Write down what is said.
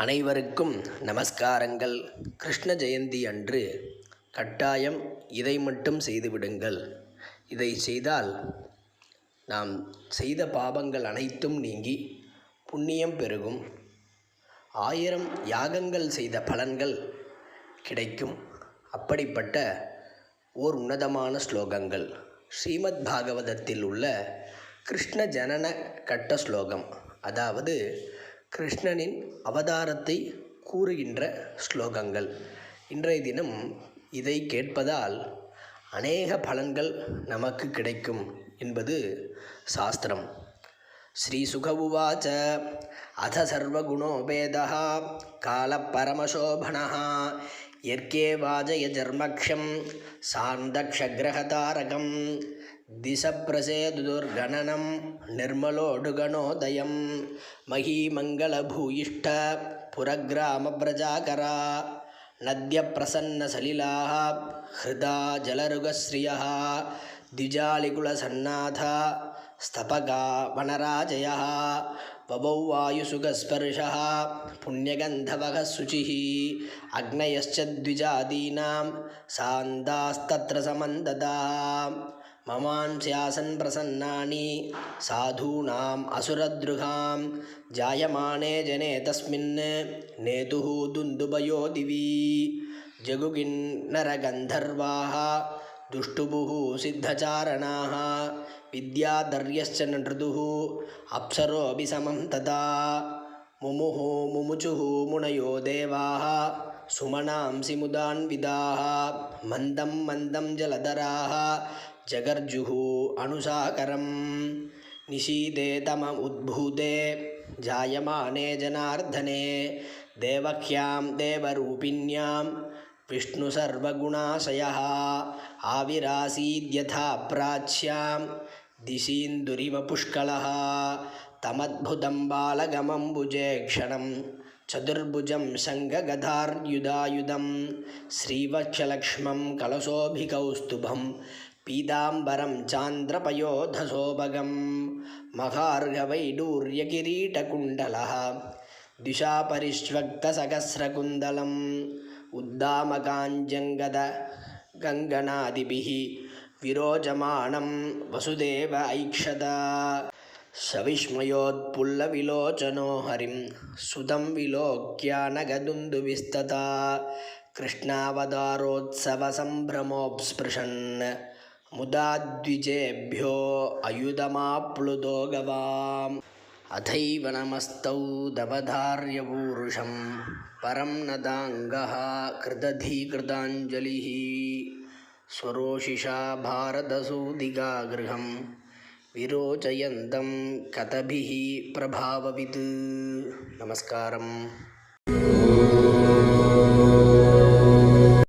அனைவருக்கும் நமஸ்காரங்கள். கிருஷ்ண ஜெயந்தி அன்று கட்டாயம் இதை மட்டும் செய்துவிடுங்கள். இதை செய்தால் நாம் செய்த பாபங்கள் அனைத்தும் நீங்கி புண்ணியம் பெருகும். 1000 யாகங்கள் செய்த பலன்கள் கிடைக்கும். அப்படிப்பட்ட ஓர் உன்னதமான ஸ்லோகங்கள் ஸ்ரீமத் பாகவதத்தில் உள்ள கிருஷ்ண ஜனன கட்ட ஸ்லோகம், அதாவது கிருஷ்ணனின் அவதாரத்தை கூறுகின்ற ஸ்லோகங்கள். இன்றைய தினம் இதை கேட்பதால் அநேக பலன்கள் நமக்கு கிடைக்கும் என்பது சாஸ்திரம். ஸ்ரீ சுக உவாச்ச அத சர்வகுணோபேதः காலப்பரமசோபனः யர்க்கே வாஜய ஜர்மக்ஷம் சாந்தக்ஷக்ரஹதாரகம் திசப்பிரசேதுர்கணனம் நிர்மலோடுகணோதயம் மகீமங்களபூயிஷ்ட புரகிராமப்ரஜாகரா நத்யப்பிரசன்னசலிலாः ஹிருதா ஜலருகஸ்ரியः द्विजालिकुलसन्नाथा स्तपका वनराजयः ववौ वायुसुखस्पर्शः पुण्यगन्धवः शुचिः अग्नयश्च द्विजादीनां सान्दास्तत्र समन्ददाः ममांस्यासन् प्रसन्नानि साधूनाम् असुरद्रुहां जायमाने जने तस्मिन् नेतुः दुन्दुभयो दिवि जगुगिन्नरगन्धर्वाः दुष्टुभुः सिद्धचारणाः विद्याधर्यश्च नृदुः अप्सरोऽपि समं तदा मुमुचुः मुनयो देवाः सुमनांसि मुदान्विदाः मन्दं मन्दं जलधराः जगर्जुः अनुसाकरम् निशीते तम उद्भूते जायमाने जनार्दने देवक्यां देवरूपिण्यां विष्णुसर्वगुणाशयः आविरासीद्यथा प्राच्यां दिशीन्दुरिव पुष्कलः तमद्भुतं बालगमम्बुजे क्षणं चतुर्भुजं शङ्खगदार्युधायुधं श्रीवक्षलक्ष्मं कलशोभिकौस्तुभं पीताम्बरं चान्द्रपयोधशोभगं महार्घवैडूर्यकिरीटकुण्डलः द्विषापरिष्वक्तसहस्रकुन्दलम् उद्दामकाञ्जङ्गदगङ्गनादिभिः विरोचमाणं वसुदेव ऐक्षत सविस्मयोत्पुल्लविलोचनो हरिं सुतं विलोक्यानगदुन्दुविस्तता कृष्णावतारोत्सवसम्भ्रमोपस्पृशन् मुदा द्विजेभ्यो अयुधमाप्लुतो गवाम् अथैव नमस्तौ दवधार्यपूरुषं परं नदाङ्गः कृतधीकृताञ्जलिः स्वरोषिषा भारतसूदिकागृहं विरोचयन्तं कतभिः प्रभाववित्. नमस्कारम्.